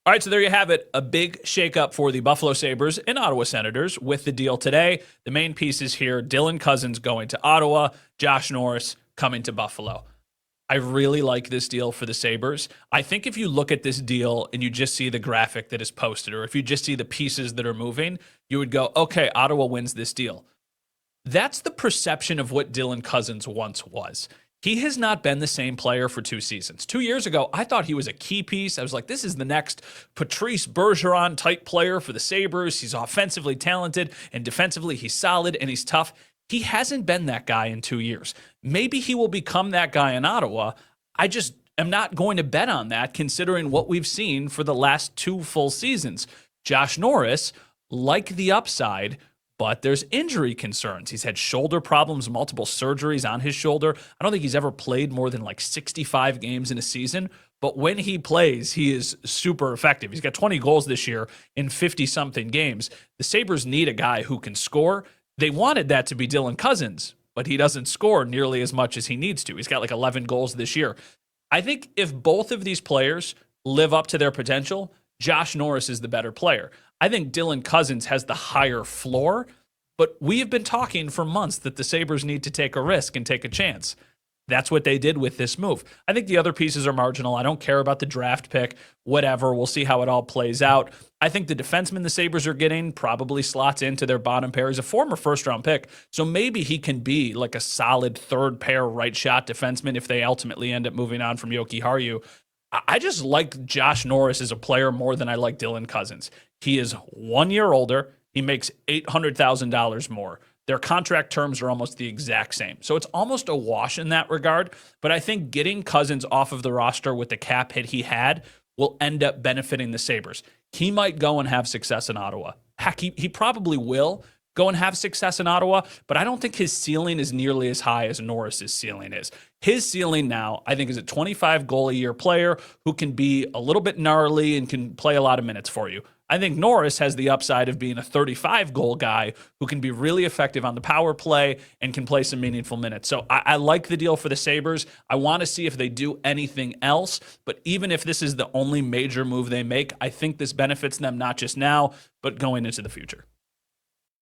All right, so there you have it. A big shakeup for the Buffalo Sabres and Ottawa Senators with the deal today. The main pieces here, Dylan Cozens going to Ottawa, Josh Norris coming to Buffalo. I really like this deal for the Sabres. I think if you look at this deal and you just see the graphic that is posted, or if you just see the pieces that are moving, you would go, okay, Ottawa wins this deal. That's the perception of what Dylan Cozens once was. He has not been the same player for 2 seasons. 2 years ago, I thought he was a key piece. I was like, this is the next Patrice Bergeron type player for the Sabres. He's offensively talented and defensively he's solid and he's tough. He hasn't been that guy in 2 years. Maybe he will become that guy in Ottawa. I just am not going to bet on that considering what we've seen for the last 2 full seasons. Josh Norris, like the upside, but there's injury concerns. He's had shoulder problems, multiple surgeries on his shoulder. I don't think he's ever played more than like 65 games in a season, but when he plays, he is super effective. He's got 20 goals this year in 50-something games. The Sabres need a guy who can score. They wanted that to be Dylan Cozens, but he doesn't score nearly as much as he needs to. He's got like 11 goals this year. I think if both of these players live up to their potential, Josh Norris is the better player. I think Dylan Cozens has the higher floor, but we have been talking for months that the Sabres need to take a risk and take a chance. That's what they did with this move. I think the other pieces are marginal. I don't care about the draft pick, whatever. We'll see how it all plays out. I think the defenseman the Sabres are getting probably slots into their bottom pair. He's a former first-round pick, so maybe he can be like a solid third-pair right-shot defenseman if they ultimately end up moving on from Yoki Haru. I just like Josh Norris as a player more than I like Dylan Cozens. He is 1 year older. He makes $800,000 more. Their contract terms are almost the exact same. So it's almost a wash in that regard. But I think getting Cozens off of the roster with the cap hit he had will end up benefiting the Sabres. He might go and have success in Ottawa. Heck, he probably will go and have success in Ottawa, but I don't think his ceiling is nearly as high as Norris's ceiling is. His ceiling now, I think, is a 25-goal-a-year player who can be a little bit gnarly and can play a lot of minutes for you. I think Norris has the upside of being a 35-goal guy who can be really effective on the power play and can play some meaningful minutes. So I like the deal for the Sabres. I want to see if they do anything else, but even if this is the only major move they make, I think this benefits them not just now, but going into the future.